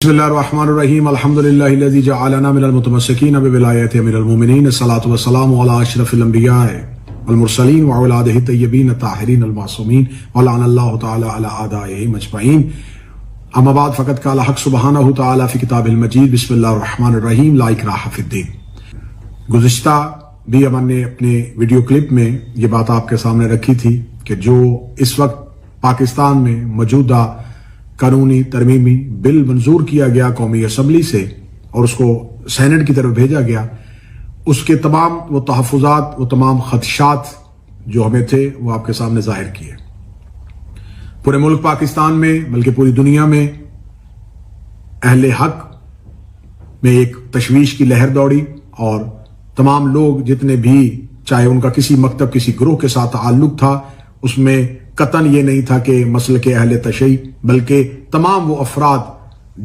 بسم اللہ الرحمن الرحیم الحمدللہ الذی جعلنا من المتمسکین بولایت امیر المومنین الصلاۃ والسلام علی اشرف الانبیاء والمرسلین واولادہ الطیبین الطاہرین المعصومین ولعن اللہ تعالی علی اعدائہم اجمعین اما بعد فقد قال حق سبحانہ تعالی فی کتاب المجید بسم اللہ الرحمن الرحیم لا اکراہ فی الدین۔ گزشتہ بھی ہم نے اپنے ویڈیو کلپ میں یہ بات آپ کے سامنے رکھی تھی کہ جو اس وقت پاکستان میں موجودہ قانونی ترمیمی بل منظور کیا گیا قومی اسمبلی سے اور اس کو سینٹ کی طرف بھیجا گیا، اس کے تمام وہ تحفظات، وہ تمام خدشات جو ہمیں تھے وہ آپ کے سامنے ظاہر کیے۔ پورے ملک پاکستان میں بلکہ پوری دنیا میں اہل حق میں ایک تشویش کی لہر دوڑی اور تمام لوگ جتنے بھی، چاہے ان کا کسی مکتب کسی گروہ کے ساتھ تعلق تھا، اس میں قطعاً یہ نہیں تھا کہ مسلک اہل تشیع، بلکہ تمام وہ افراد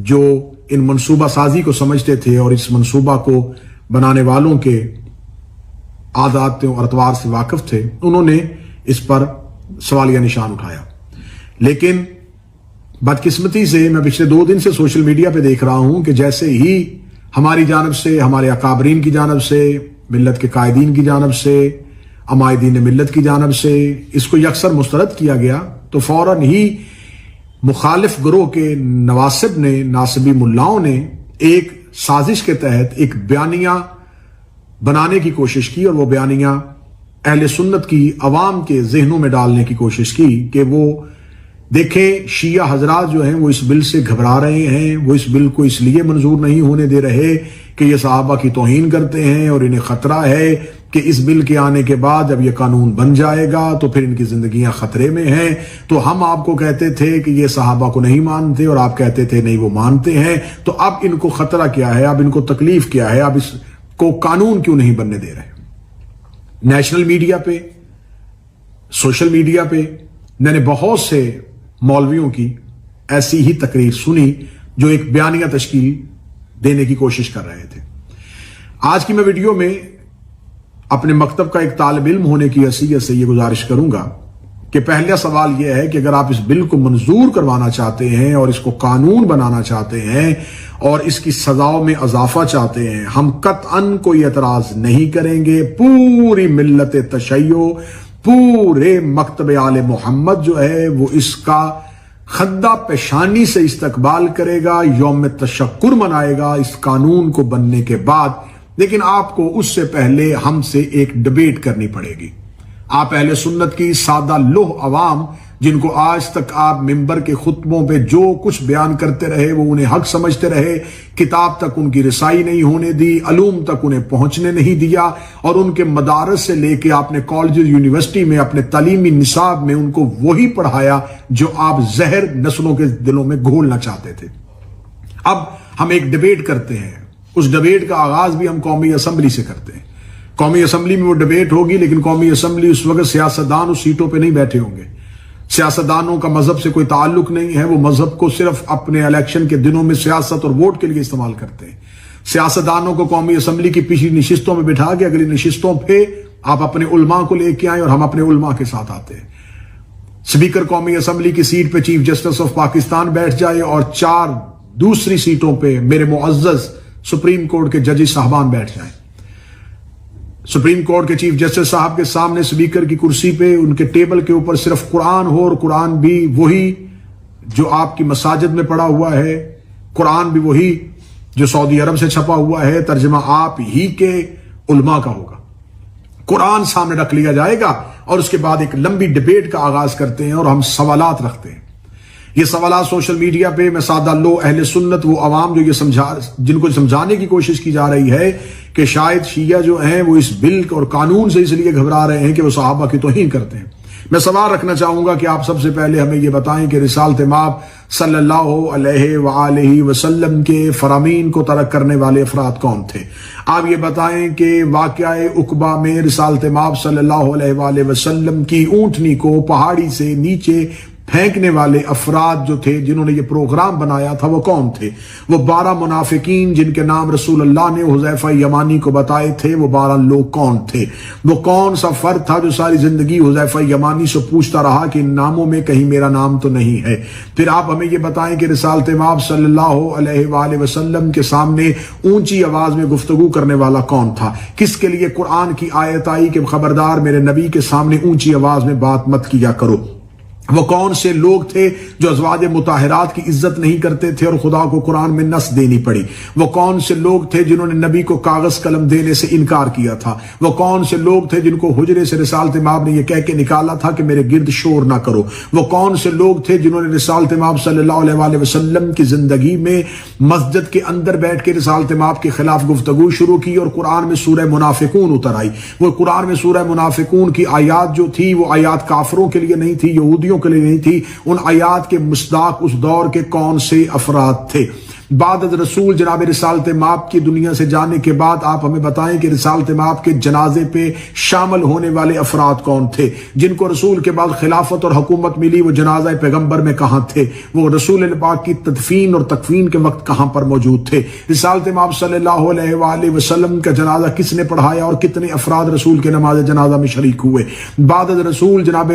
جو ان منصوبہ سازی کو سمجھتے تھے اور اس منصوبہ کو بنانے والوں کے عادات اور اطوار سے واقف تھے، انہوں نے اس پر سوالیہ نشان اٹھایا۔ لیکن بدقسمتی سے میں پچھلے 2 دن سے سوشل میڈیا پہ دیکھ رہا ہوں کہ جیسے ہی ہماری جانب سے، ہمارے اکابرین کی جانب سے، ملت کے قائدین کی جانب سے، عمائدین ملت کی جانب سے اس کو یکسر مسترد کیا گیا، تو فوراً ہی مخالف گروہ کے نواسب نے، ناصبی ملاؤں نے ایک سازش کے تحت ایک بیانیہ بنانے کی کوشش کی، اور وہ بیانیہ اہل سنت کی عوام کے ذہنوں میں ڈالنے کی کوشش کی کہ وہ دیکھیں شیعہ حضرات جو ہیں وہ اس بل سے گھبرا رہے ہیں، وہ اس بل کو اس لیے منظور نہیں ہونے دے رہے کہ یہ صحابہ کی توہین کرتے ہیں اور انہیں خطرہ ہے کہ اس بل کے آنے کے بعد جب یہ قانون بن جائے گا تو پھر ان کی زندگیاں خطرے میں ہیں۔ تو ہم آپ کو کہتے تھے کہ یہ صحابہ کو نہیں مانتے اور آپ کہتے تھے نہیں وہ مانتے ہیں، تو اب ان کو خطرہ کیا ہے، اب ان کو تکلیف کیا ہے، اب اس کو قانون کیوں نہیں بننے دے رہے۔ نیشنل میڈیا پہ، سوشل میڈیا پہ میں نے بہت سے مولویوں کی ایسی ہی تقریر سنی جو ایک بیانیہ تشکیل دینے کی کوشش کر رہے تھے۔ آج کی میں ویڈیو میں اپنے مکتب کا ایک طالب علم ہونے کی حیثیت سے یہ گزارش کروں گا کہ پہلا سوال یہ ہے کہ اگر آپ اس بل کو منظور کروانا چاہتے ہیں اور اس کو قانون بنانا چاہتے ہیں اور اس کی سزاؤں میں اضافہ چاہتے ہیں، ہم قطعاً کوئی اعتراض نہیں کریں گے۔ پوری ملت تشیع، پورے مکتب آل محمد جو ہے وہ اس کا خدہ پیشانی سے استقبال کرے گا، یوم تشکر منائے گا اس قانون کو بننے کے بعد۔ لیکن آپ کو اس سے پہلے ہم سے ایک ڈیبیٹ کرنی پڑے گی۔ آپ اہل سنت کی سادہ لوہ عوام جن کو آج تک آپ ممبر کے خطبوں پہ جو کچھ بیان کرتے رہے وہ انہیں حق سمجھتے رہے، کتاب تک ان کی رسائی نہیں ہونے دی، علوم تک انہیں پہنچنے نہیں دیا، اور ان کے مدارس سے لے کے آپ نے کالج یونیورسٹی میں اپنے تعلیمی نصاب میں ان کو وہی پڑھایا جو آپ زہر نسلوں کے دلوں میں گھولنا چاہتے تھے۔ اب ہم ایک ڈیبیٹ کرتے ہیں، اس ڈیبیٹ کا آغاز بھی ہم قومی اسمبلی سے کرتے ہیں۔ قومی اسمبلی میں وہ ڈیبیٹ ہوگی، لیکن قومی اسمبلی اس وقت سیاستدان اس سیٹوں پہ نہیں بیٹھے ہوں گے۔ سیاستدانوں کا مذہب سے کوئی تعلق نہیں ہے، وہ مذہب کو صرف اپنے الیکشن کے دنوں میں سیاست اور ووٹ کے لیے استعمال کرتے ہیں۔ سیاستدانوں کو قومی اسمبلی کی پچھلی نشستوں میں بٹھا کے اگلی نشستوں پہ آپ اپنے علماء کو لے کے آئیں اور ہم اپنے علماء کے ساتھ آتے ہیں۔ اسپیکر قومی اسمبلی کی سیٹ پہ چیف جسٹس آف پاکستان بیٹھ جائے اور 4 دوسری سیٹوں پہ میرے معزز سپریم کورٹ کے ججز صاحبان بیٹھ جائیں۔ سپریم کورٹ کے چیف جسٹس صاحب کے سامنے اسپیکر کی کرسی پہ ان کے ٹیبل کے اوپر صرف قرآن ہو، اور قرآن بھی وہی جو آپ کی مساجد میں پڑا ہوا ہے، قرآن بھی وہی جو سعودی عرب سے چھپا ہوا ہے، ترجمہ آپ ہی کے علماء کا ہوگا۔ قرآن سامنے رکھ لیا جائے گا اور اس کے بعد ایک لمبی ڈیبیٹ کا آغاز کرتے ہیں اور ہم سوالات رکھتے ہیں۔ یہ سوالات سوشل میڈیا پہ میں سادہ لو اہل سنت، وہ عوام جو یہ جن کو سمجھانے کی کوشش کی جا رہی ہے کہ شاید شیعہ جو ہیں وہ اس بل اور قانون سے اس لیے گھبرا رہے ہیں کہ وہ صحابہ کی توہین کرتے ہیں۔ میں سوال رکھنا چاہوں گا کہ آپ سب سے پہلے ہمیں یہ بتائیں کہ رسالت مآب صلی اللہ علیہ وآلہ وسلم کے فرامین کو ترک کرنے والے افراد کون تھے؟ آپ یہ بتائیں کہ واقعہ عقبہ میں رسالت مآب صلی اللہ علیہ وآلہ وسلم کی اونٹنی کو پہاڑی سے نیچے پھینکنے والے افراد جو تھے جنہوں نے یہ پروگرام بنایا تھا وہ کون تھے؟ وہ 12 منافقین جن کے نام رسول اللہ نے حذیفہ یمانی کو بتائے تھے، وہ 12 لوگ کون تھے؟ وہ کون سا فرد تھا جو ساری زندگی حذیفہ یمانی سے پوچھتا رہا کہ ان ناموں میں کہیں میرا نام تو نہیں ہے؟ پھر آپ ہمیں یہ بتائیں کہ رسالت مآب صلی اللہ علیہ وآلہ وسلم کے سامنے اونچی آواز میں گفتگو کرنے والا کون تھا؟ کس کے لیے قرآن کی آیت آئی کہ خبردار میرے نبی کے سامنے اونچی آواز میں بات مت کیا کرو؟ وہ کون سے لوگ تھے جو ازواج مطہرات کی عزت نہیں کرتے تھے اور خدا کو قرآن میں نص دینی پڑی؟ وہ کون سے لوگ تھے جنہوں نے نبی کو کاغذ قلم دینے سے انکار کیا تھا؟ وہ کون سے لوگ تھے جن کو حجرے سے رسالت مآب نے یہ کہہ کے نکالا تھا کہ میرے گرد شور نہ کرو؟ وہ کون سے لوگ تھے جنہوں نے رسالت مآب صلی اللہ علیہ وآلہ وسلم کی زندگی میں مسجد کے اندر بیٹھ کے رسالت مآب کے خلاف گفتگو شروع کی اور قرآن میں سورہ منافقون اتر آئی؟ وہ قرآن میں سورہ منافقون کی آیات جو تھی وہ آیات کافروں کے لیے نہیں تھی، یہودیوں کے لیے نہیں تھی، ان آیات کے مصداق اس دور کے کون سے افراد تھے؟ بعد از رسول جناب رسالت مآب کی دنیا سے جانے کے بعد آپ ہمیں بتائیں کہ رسالت مآب کے جنازے پہ شامل ہونے والے افراد کون تھے؟ جن کو رسول کے بعد خلافت اور حکومت ملی وہ جنازہ پیغمبر میں کہاں تھے؟ وہ رسول پاک کی تدفین اور تکفین کے وقت کہاں پر موجود تھے؟ رسالت مآب صلی اللہ علیہ وآلہ وسلم کا جنازہ کس نے پڑھایا اور کتنے افراد رسول کے نماز جنازہ میں شریک ہوئے؟ بعد از رسول جناب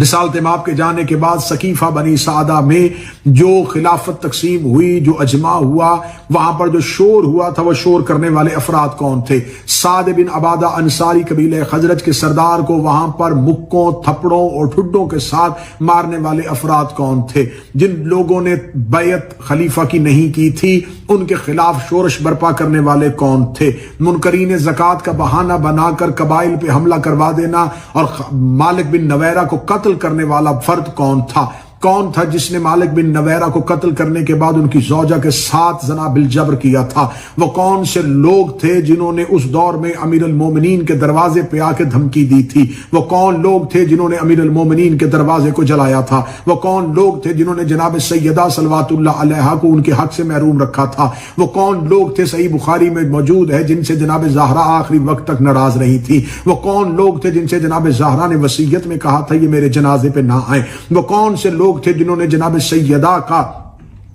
رسالت مآب کے جانے کے بعد سقیفہ بنی سعدہ میں جو خلافت تقسیم ہوئی، جو اجماع ہوا، وہاں پر جو شور ہوا تھا وہ شور کرنے والے افراد کون تھے؟ سعد بن عبادہ انصاری قبیلہ خزرج کے سردار کو وہاں پر مکوں، تھپڑوں اور ٹھڈوں کے ساتھ مارنے والے افراد کون تھے؟ جن لوگوں نے بیعت خلیفہ کی نہیں کی تھی ان کے خلاف شورش برپا کرنے والے کون تھے؟ منکرین زکوٰۃ کا بہانہ بنا کر قبائل پہ حملہ کروا دینا اور مالک بن نویرہ کو قتل کرنے والا فرد کون تھا؟ کون تھا جس نے مالک بن نویرہ کو قتل کرنے کے بعد ان کی زوجہ کے ساتھ زنا بالجبر کیا تھا؟ وہ کون سے لوگ تھے جنہوں نے اس دور میں امیر المومنین کے دروازے پہ آ کے دھمکی دی تھی؟ وہ کون لوگ تھے جنہوں نے امیر المومنین کے دروازے کو جلایا تھا؟ وہ کون لوگ تھے جنہوں نے جناب سیدہ صلوات اللہ علیہا کو ان کے حق سے محروم رکھا تھا؟ وہ کون لوگ تھے، صحیح بخاری میں موجود ہے، جن سے جناب زہرا آخری وقت تک ناراض رہی تھی؟ وہ کون لوگ تھے جن سے جناب زہرا نے وصیت میں کہا تھا یہ میرے جنازے پہ نہ آئیں؟ وہ کون سے لوگ تھے جنہوں نے جناب سیدہ کا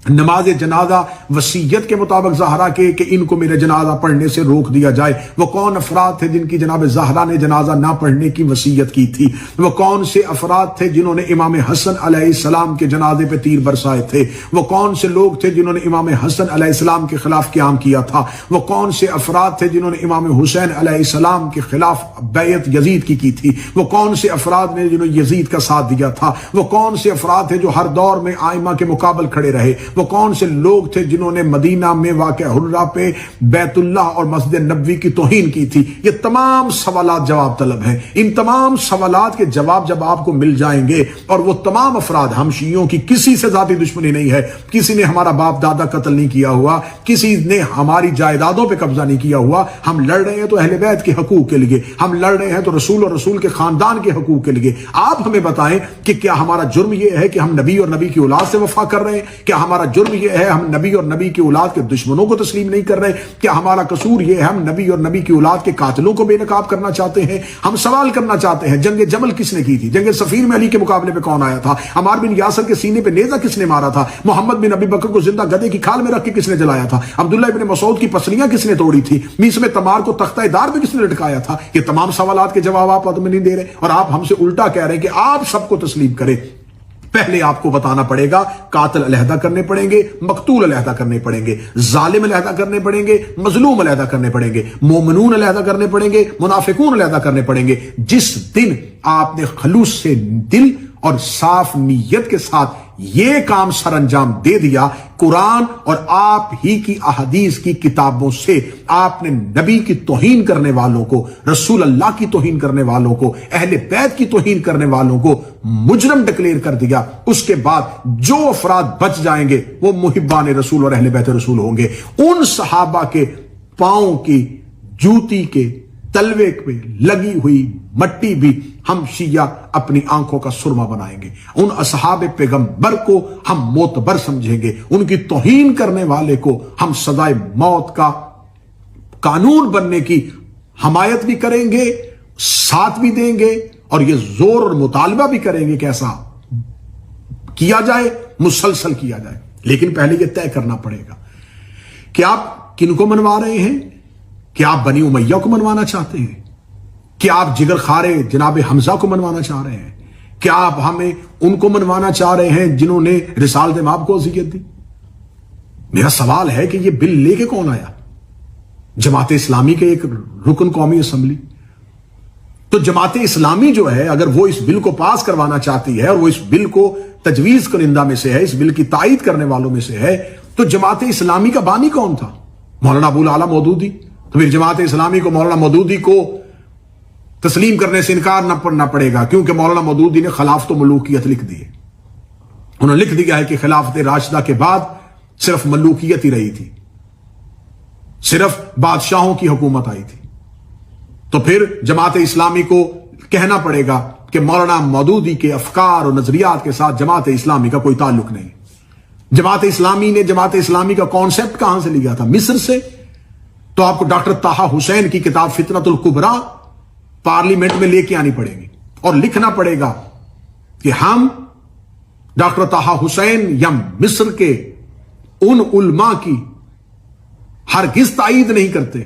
نماز جنازہ وصیت کے مطابق زہرا کے کہ ان کو میرے جنازہ پڑھنے سے روک دیا جائے؟ وہ کون افراد تھے جن کی جناب زہرا نے جنازہ نہ پڑھنے کی وصیت کی تھی؟ وہ کون سے افراد تھے جنہوں نے امام حسن علیہ السلام کے جنازے پہ تیر برسائے تھے؟ وہ کون سے لوگ تھے جنہوں نے امام حسن علیہ السلام کے خلاف قیام کیا تھا؟ وہ کون سے افراد تھے جنہوں نے امام حسین علیہ السلام کے خلاف بیعت یزید کی تھی؟ وہ کون سے افراد نے جنہوں نے یزید کا ساتھ دیا تھا؟ وہ کون سے افراد تھے جو ہر دور میں آئمہ کے مقابل کھڑے رہے؟ وہ کون سے لوگ تھے جنہوں نے مدینہ میں واقع حرہ پہ بیت اللہ اور مسجد نبوی کی توہین کی تھی؟ یہ تمام سوالات جواب طلب ہیں۔ ان تمام سوالات کے جواب جب آپ کو مل جائیں گے، اور وہ تمام افراد، ہم شیعوں کی کسی سے ذاتی دشمنی نہیں ہے، کسی نے ہمارا باپ دادا قتل نہیں کیا ہوا، کسی نے ہماری جائیدادوں پہ قبضہ نہیں کیا ہوا، ہم لڑ رہے ہیں تو اہل بیت کے حقوق کے لیے، ہم لڑ رہے ہیں تو رسول اور رسول کے خاندان کے حقوق کے لیے۔ آپ ہمیں بتائیں کہ کیا ہمارا جرم یہ ہے کہ ہم نبی اور نبی کی اولاد سے وفا کر رہے ہیں؟ کیا ہمارا جرم یہ ہے ہم نبی اور نبی کی اولاد کے دشمنوں کو تسلیم نہیں کر رہے؟ کیا ہمارا قصور یہ ہے ہم نبی اور نبی کی اولاد کے قاتلوں کو بے نقاب کرنا چاہتے ہیں؟ ہم سوال کرنا چاہتے ہیں، جنگ جمل کس نے کی تھی؟ جنگ صفین میں علی کے مقابلے پہ کون آیا تھا؟ عمار بن یاسر کے سینے پہ نیزہ کس نے مارا تھا؟ محمد بن ابی بکر کو زندہ گدے کی کھال میں رکھ کے کس نے جلایا تھا؟ عبداللہ ابن مسعود کی پسلیاں کس نے توڑی تھی؟ میس میں تمار کو تختہ دار پہ کس نے لٹکایا تھا؟ یہ تمام سوالات کے جواب آپ ہمیں نہیں دے رہے، اور آپ ہم سے الٹا کہہ رہے ہیں کہ آپ سب کو تسلیم کریں۔ پہلے آپ کو بتانا پڑے گا، قاتل علیحدہ کرنے پڑیں گے، مقتول علیحدہ کرنے پڑیں گے، ظالم علیحدہ کرنے پڑیں گے، مظلوم علیحدہ کرنے پڑیں گے، مومنون علیحدہ کرنے پڑیں گے، منافقون علیحدہ کرنے پڑیں گے۔ جس دن آپ نے خلوص سے دل اور صاف نیت کے ساتھ یہ کام سر انجام دے دیا، قرآن اور آپ ہی کی احادیث کی کتابوں سے آپ نے نبی کی توہین کرنے والوں کو، رسول اللہ کی توہین کرنے والوں کو، اہل بیت کی توہین کرنے والوں کو مجرم ڈکلیئر کر دیا، اس کے بعد جو افراد بچ جائیں گے وہ محبان رسول اور اہل بیت رسول ہوں گے۔ ان صحابہ کے پاؤں کی جوتی کے تلوے پہ لگی ہوئی مٹی بھی ہم شیعہ اپنی آنکھوں کا سرما بنائیں گے، ان اصحاب پیغمبر کو ہم معتبر سمجھیں گے، ان کی توہین کرنے والے کو ہم سزائے موت کا قانون بننے کی حمایت بھی کریں گے، ساتھ بھی دیں گے، اور یہ زور اور مطالبہ بھی کریں گے۔ کیسا؟ کیا جائے، مسلسل کیا جائے، لیکن پہلے یہ طے کرنا پڑے گا کہ آپ کن کو منوا رہے ہیں؟ کیا آپ بنی امیہ کو منوانا چاہتے ہیں؟ کیا آپ جگر خارے جناب حمزہ کو منوانا چاہ رہے ہیں؟ کیا آپ ہمیں ان کو منوانا چاہ رہے ہیں جنہوں نے رسالت مآب کو اذیت دی؟ میرا سوال ہے کہ یہ بل لے کے کون آیا؟ جماعت اسلامی کے ایک رکن قومی اسمبلی۔ تو جماعت اسلامی جو ہے اگر وہ اس بل کو پاس کروانا چاہتی ہے اور وہ اس بل کو تجویز کنندہ میں سے ہے، اس بل کی تائید کرنے والوں میں سے ہے، تو جماعت اسلامی کا بانی کون تھا؟ مولانا ابو العلا مودودی۔ تو پھر جماعت اسلامی کو مولانا مودودی کو تسلیم کرنے سے انکار نہ پڑے گا، کیونکہ مولانا مودودی نے خلافت و ملوکیت لکھ دی ہے۔ انہوں نے لکھ دیا ہے کہ خلافت راشدہ کے بعد صرف ملوکیت ہی رہی تھی، صرف بادشاہوں کی حکومت آئی تھی۔ تو پھر جماعت اسلامی کو کہنا پڑے گا کہ مولانا مودودی کے افکار اور نظریات کے ساتھ جماعت اسلامی کا کوئی تعلق نہیں۔ جماعت اسلامی کا کانسیپٹ کہاں سے لیا تھا؟ مصر سے۔ تو آپ کو ڈاکٹر طٰہٰ حسین کی کتاب فتنۃ الکبریٰ پارلیمنٹ میں لے کے آنی پڑے گی اور لکھنا پڑے گا کہ ہم ڈاکٹر طٰہٰ حسین یا مصر کے ان علماء کی ہرگز تائید نہیں کرتے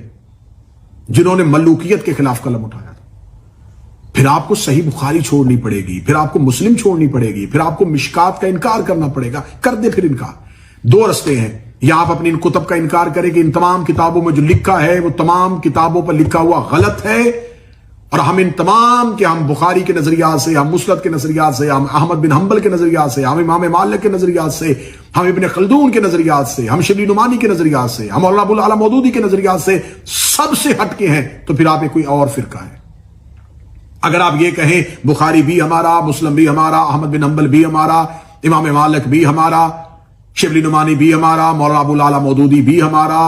جنہوں نے ملوکیت کے خلاف قلم اٹھایا تھا۔ پھر آپ کو صحیح بخاری چھوڑنی پڑے گی، پھر آپ کو مسلم چھوڑنی پڑے گی، پھر آپ کو مشکات کا انکار کرنا پڑے گا۔ کر دے پھر انکار۔ دو رستے ہیں، یا آپ اپنی ان کتب کا انکار کریں کہ ان تمام کتابوں میں جو لکھا ہے وہ تمام کتابوں پر لکھا ہوا غلط ہے، اور ہم ان تمام کہ ہم بخاری کے نظریات سے، ہم مسند کے نظریات سے، ہم احمد بن حنبل کے نظریات سے، ہم امام مالک کے نظریات سے، ہم ابن خلدون کے نظریات سے، ہم شبلی نعمانی کے نظریات سے، ہم مولانا ابو العلا مودودی کے نظریات سے سب سے ہٹ کے ہیں، تو پھر آپ ایک کوئی اور فرقہ ہے۔ اگر آپ یہ کہیں بخاری بھی ہمارا، مسلم بھی ہمارا، احمد بن حنبل بھی ہمارا، امام مالک بھی ہمارا، شبلی نعمانی بھی ہمارا، مولانا ابو العلا مودودی بھی ہمارا،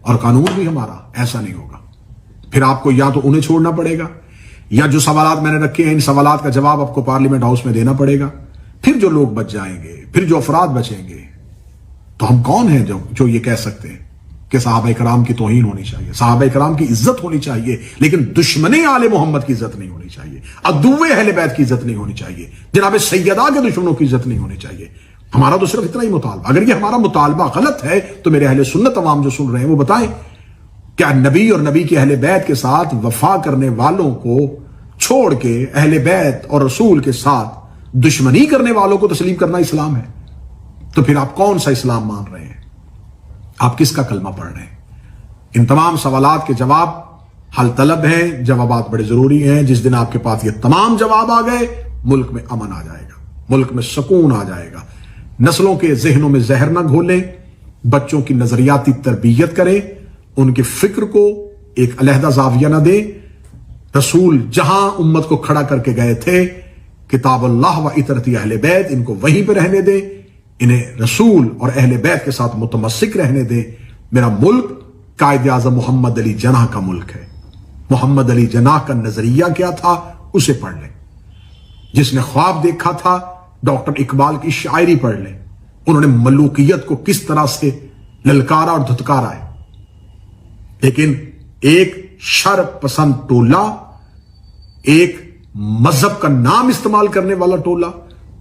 اور قانون بھی ہمارا، ایسا نہیں ہوگا۔ پھر آپ کو یا تو انہیں چھوڑنا پڑے گا، یا جو سوالات میں نے رکھے ہیں ان سوالات کا جواب آپ کو پارلیمنٹ ہاؤس میں دینا پڑے گا۔ پھر جو لوگ بچ جائیں گے، پھر جو افراد بچیں گے، تو ہم کون ہیں جو یہ کہہ سکتے ہیں کہ صحابہ کرام کی توہین ہونی چاہیے، صحابہ کرام کی عزت ہونی چاہیے، لیکن دشمن آل محمد کی عزت نہیں ہونی چاہیے، عدو اہل بیت کی عزت نہیں ہونی چاہیے، جناب سیدہ کے دشمنوں کی عزت نہیں ہونی چاہیے۔ ہمارا تو صرف اتنا ہی مطالبہ۔ اگر یہ ہمارا مطالبہ غلط ہے تو میرے اہل سنت عوام جو سن رہے ہیں وہ بتائیں، کیا نبی اور نبی کے اہل بیت کے ساتھ وفا کرنے والوں کو چھوڑ کے اہل بیت اور رسول کے ساتھ دشمنی کرنے والوں کو تسلیم کرنا اسلام ہے؟ تو پھر آپ کون سا اسلام مان رہے ہیں؟ آپ کس کا کلمہ پڑھ رہے ہیں؟ ان تمام سوالات کے جواب حل طلب ہیں، جوابات بڑے ضروری ہیں۔ جس دن آپ کے پاس یہ تمام جواب آ گئے، ملک میں امن آ جائے گا، ملک میں سکون آ جائے گا۔ نسلوں کے ذہنوں میں زہر نہ گھولیں، بچوں کی نظریاتی تربیت کریں، ان کے فکر کو ایک علیحدہ زاویہ نہ دیں۔ رسول جہاں امت کو کھڑا کر کے گئے تھے، کتاب اللہ و اطرت اہل بیت، ان کو وہیں پہ رہنے دیں، انہیں رسول اور اہل بیت کے ساتھ متمسک رہنے دیں۔ میرا ملک قائد اعظم محمد علی جناح کا ملک ہے۔ محمد علی جناح کا نظریہ کیا تھا اسے پڑھ لیں۔ جس نے خواب دیکھا تھا ڈاکٹر اقبال کی شاعری پڑھ لیں۔ انہوں نے ملوکیت کو کس طرح سے للکارا اور دھتکارا ہے، لیکن ایک شر پسند ٹولہ، ایک مذہب کا نام استعمال کرنے والا ٹولہ،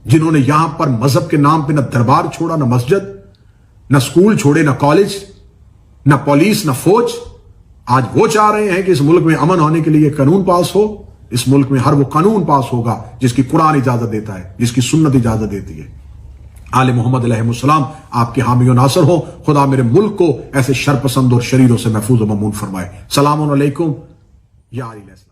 جنہوں نے یہاں پر مذہب کے نام پہ نہ دربار چھوڑا، نہ مسجد، نہ سکول چھوڑے، نہ کالج، نہ پولیس، نہ فوج، آج وہ چاہ رہے ہیں کہ اس ملک میں امن ہونے کے لیے قانون پاس ہو۔ اس ملک میں ہر وہ قانون پاس ہوگا جس کی قرآن اجازت دیتا ہے، جس کی سنت اجازت دیتی ہے۔ آل محمد علیہ السلام آپ کے حامی و ناصر ہو۔ خدا میرے ملک کو ایسے شر پسند اور شریروں سے محفوظ و مامون فرمائے۔ سلام علیکم یا علی السلام۔